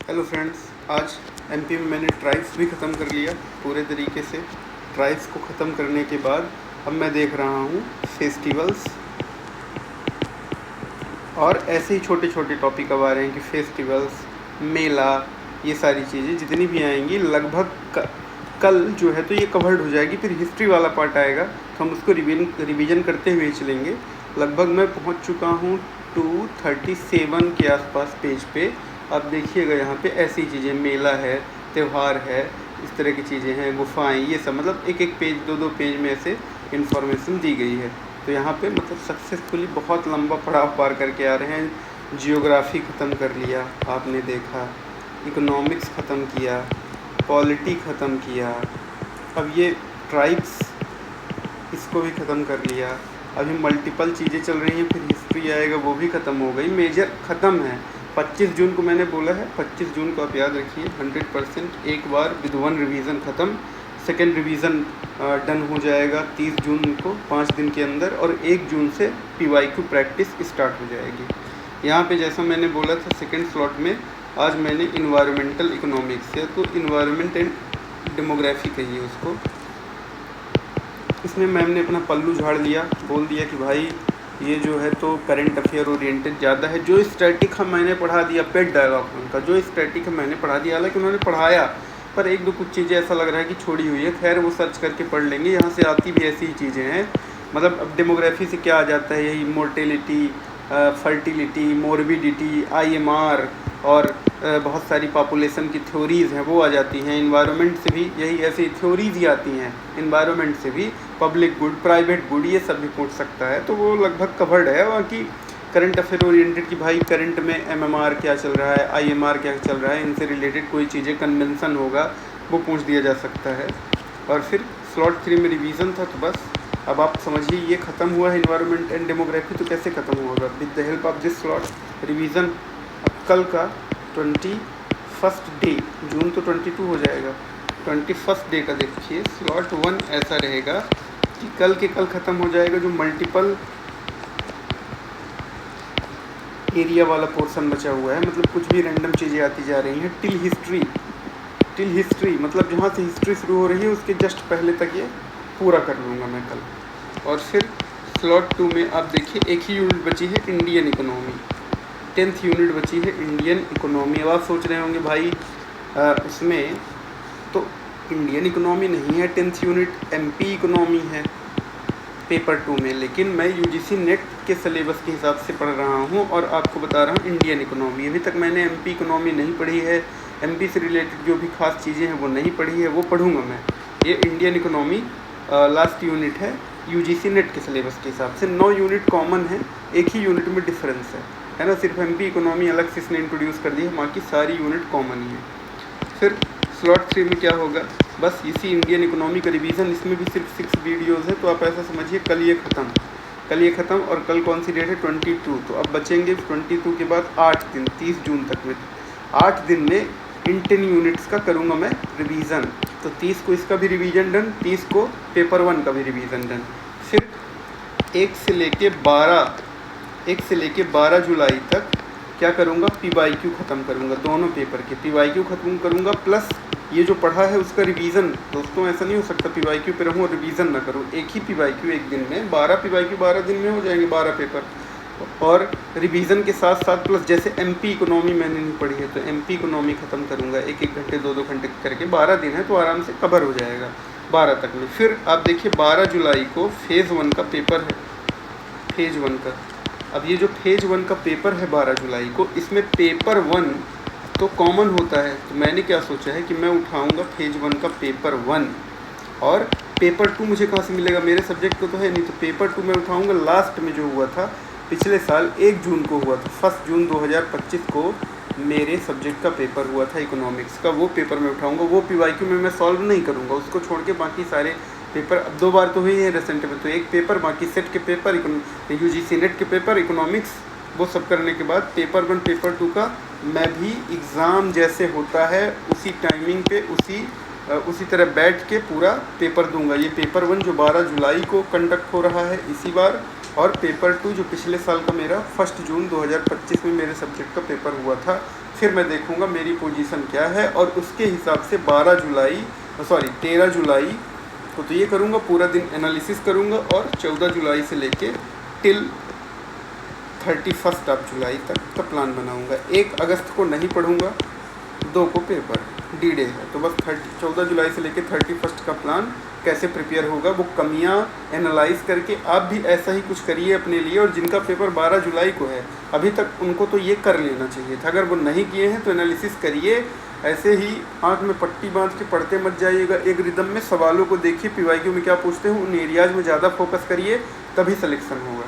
Hello friends, आज MP में मैंने ट्राइब्स भी ख़त्म कर लिया पूरे तरीके से। ट्राइब्स को ख़त्म करने के बाद अब मैं देख रहा हूँ फेस्टिवल्स, और ऐसे ही छोटे छोटे टॉपिक अब आ रहे हैं कि फेस्टिवल्स, मेला, ये सारी चीज़ें जितनी भी आएंगी लगभग कल जो है तो ये कवर्ड हो जाएगी। फिर हिस्ट्री वाला पार्ट आएगा तो हम उसको रिवीजन करते हुए चलेंगे। लगभग मैं पहुँच चुका हूँ 237 के आसपास पेज पे। अब देखिएगा यहाँ पे ऐसी चीज़ें, मेला है, त्यौहार है, इस तरह की चीज़ें हैं, गुफाएं, ये सब मतलब एक एक पेज, दो पेज में ऐसे इन्फॉर्मेशन दी गई है। तो यहाँ पे मतलब सक्सेसफुली बहुत लंबा पड़ाव पार करके आ रहे हैं। जियोग्राफी ख़त्म कर लिया आपने देखा, इकोनॉमिक्स ख़त्म किया, पॉलिटी ख़त्म किया, अब ये ट्राइब्स, इसको भी ख़त्म कर लिया। अभी मल्टीपल चीज़ें चल रही हैं, फिर हिस्ट्री आएगा, वो भी ख़त्म हो गई। मेजर ख़त्म है। 25 जून को मैंने बोला है, 25 जून को आप याद रखिए 100% एक बार विद वन रिवीजन ख़त्म। सेकेंड रिवीजन डन हो जाएगा 30 जून को, 5 दिन के अंदर, और 1 जून से PYQ प्रैक्टिस स्टार्ट हो जाएगी। यहाँ पे जैसा मैंने बोला था सेकेंड स्लॉट में, आज मैंने इन्वायरमेंटल इकोनॉमिक्स है, तो इन्वायरमेंट एंड डेमोग्राफी कहिए उसको, इसमें मैम ने अपना पल्लू झाड़ लिया, बोल दिया कि भाई ये जो है तो करंट अफेयर ओरिएंटेड ज़्यादा है। जो स्टैटिक है मैंने पढ़ा दिया, पेड डायलॉग उनका जो स्टैटिक है मैंने पढ़ा दिया, हालांकि उन्होंने पढ़ाया पर एक दो कुछ चीज़ें ऐसा लग रहा है कि छोड़ी हुई है। खैर वो सर्च करके पढ़ लेंगे, यहाँ से आती भी ऐसी ही चीज़ें हैं। मतलब अब डेमोग्राफी से क्या आ जाता है, यही मोर्टेलिटी, फर्टिलिटी, मोरबिडिटी, IMR, और बहुत सारी पॉपुलेशन की थ्योरीज़ हैं वो आ जाती हैं। इन्वायरमेंट से भी यही ऐसी थ्योरीज़ ही आती हैं, इन्वायरमेंट से भी पब्लिक गुड, प्राइवेट गुड, ये सब भी पूछ सकता है, तो वो लगभग कवर्ड है। बाकी करंट अफेयर ओरिएंटेड की भाई करंट में MMR क्या चल रहा है, IMR क्या चल रहा है, इनसे रिलेटेड कोई चीज़ें कन्वेंसन होगा वो पूछ दिया जा सकता है। और फिर स्लॉट 3 में रिवीजन था, तो बस अब आप समझिए ये ख़त्म हुआ है इन्वायरमेंट एंड डेमोग्राफी। तो कैसे ख़त्म होगा? With the help of this slot revision. अब कल का 21 डे, जून तो 22 हो जाएगा, 21 डे का देखिए स्लॉट 1 ऐसा रहेगा कि कल के कल ख़त्म हो जाएगा। जो मल्टीपल एरिया वाला पोर्शन बचा हुआ है, मतलब कुछ भी रैंडम चीज़ें आती जा रही हैं, टिल हिस्ट्री मतलब जहाँ से हिस्ट्री शुरू हो रही है उसके जस्ट पहले तक ये पूरा कर लूँगा मैं कल। और फिर स्लॉट 2 में आप देखिए एक ही यूनिट बची है, इंडियन इकोनॉमी। 10th यूनिट बची है इंडियन इकोनॉमी। अब आप सोच रहे होंगे भाई उसमें तो इंडियन इकोनॉमी नहीं है 10th यूनिट, MP इकोनॉमी है पेपर 2 में, लेकिन मैं UGC नेट के सिलेबस के हिसाब से पढ़ रहा हूँ और आपको बता रहा हूँ इंडियन इकोनॉमी। अभी तक मैंने MP इकोनॉमी नहीं पढ़ी है, MP से रिलेटेड जो भी खास चीज़ें हैं वो नहीं पढ़ी है, वो पढ़ूँगा मैं। ये इंडियन इकोनॉमी लास्ट यूनिट है UGC नेट के सिलेबस के हिसाब से। 9 यूनिट कॉमन है, एक ही यूनिट में डिफरेंस है ना, सिर्फ MP इकोनॉमी अलग से इसने इंट्रोड्यूस कर दी है, बाकी सारी यूनिट कॉमन ही है। फिर स्लॉट 3 में क्या होगा, बस इसी इंडियन इकोनॉमी का रिवीजन, इसमें भी सिर्फ 6 वीडियोज़ है, तो आप ऐसा समझिए कल ये ख़त्म। और कल कौन सी डेट है? 22। तो अब बचेंगे 22 के बाद 8 दिन, 30 जून तक में। 8 दिन में इन 10 यूनिट्स का करूँगा मैं रिवीज़न। तो 30 को इसका भी रिवीजन डन, 30 को पेपर 1 का भी रिवीजन डन। फिर 1 से लेके 12 जुलाई तक क्या करूँगा, PYQ ख़त्म करूँगा, दोनों पेपर के PYQ ख़त्म करूँगा, प्लस ये जो पढ़ा है उसका रिवीजन। दोस्तों ऐसा नहीं हो सकता PYQ पे रहूँ और रिवीजन ना करूँ। एक ही PYQ एक दिन में, 12 PYQ 12 दिन में हो जाएंगे 12 पेपर, और रिवीजन के साथ साथ प्लस जैसे MP इकोनॉमी मैंने नहीं पढ़ी है तो MP इकोनॉमी ख़त्म करूँगा, 1-1 घंटे 2-2 घंटे करके। 12 दिन है तो आराम से कवर हो जाएगा 12 तक में। फिर आप देखिए 12 जुलाई को फेज़ 1 का पेपर है, फेज़ 1 का। अब ये जो फेज़ 1 का पेपर है 12 जुलाई को, इसमें पेपर 1 तो कॉमन होता है, तो मैंने क्या सोचा है कि मैं उठाऊंगा फेज़ 1 का पेपर 1, और पेपर 2 मुझे कहाँ से मिलेगा, मेरे सब्जेक्ट को तो है नहीं, तो पेपर 2 मैं उठाऊंगा लास्ट में जो हुआ था पिछले साल 1 जून को हुआ था, 1 जून 2025 को मेरे सब्जेक्ट का पेपर हुआ था इकोनॉमिक्स का, वो पेपर मैं उठाऊँगा। वो PYQ में मैं सॉल्व नहीं करूँगा, उसको छोड़ के बाकी सारे पेपर, अब 2 बार तो हुई है रिसेंट में, तो एक पेपर, बाकी सेट के पेपर, UGC नेट के पेपर, इकोनॉमिक्स, वो सब करने के बाद पेपर 1 पेपर 2 का मैं भी एग्ज़ाम जैसे होता है उसी टाइमिंग पे उसी तरह बैठ के पूरा पेपर दूंगा। ये पेपर 1 जो 12 जुलाई को कंडक्ट हो रहा है इसी बार, और पेपर 2 जो पिछले साल का मेरा 1 जून 2025 में मेरे सब्जेक्ट का पेपर हुआ था, फिर मैं देखूंगा मेरी पोजीशन क्या है और उसके हिसाब से 13 जुलाई को तो ये करूंगा, पूरा दिन एनालिसिस करूंगा और 14 जुलाई से लेके टिल 31 ऑफ जुलाई तक का प्लान बनाऊंगा। 1 अगस्त को नहीं पढ़ूंगा, 2 को पेपर डी डे है, तो बस 14 जुलाई से लेके 31 का प्लान कैसे प्रिपेयर होगा, वो कमियां एनालाइज करके आप भी ऐसा ही कुछ करिए अपने लिए। और जिनका पेपर 12 जुलाई को है अभी तक, उनको तो ये कर लेना चाहिए था। अगर वो नहीं किए हैं तो एनालिसिस करिए, ऐसे ही आँख में पट्टी बांध के पढ़ते मत जाइएगा। एक रिदम में सवालों को देखिए, पीवाईक्यू में क्या पूछते हैं, उन एरियाज में ज़्यादा फोकस करिए, तभी सिलेक्शन होगा।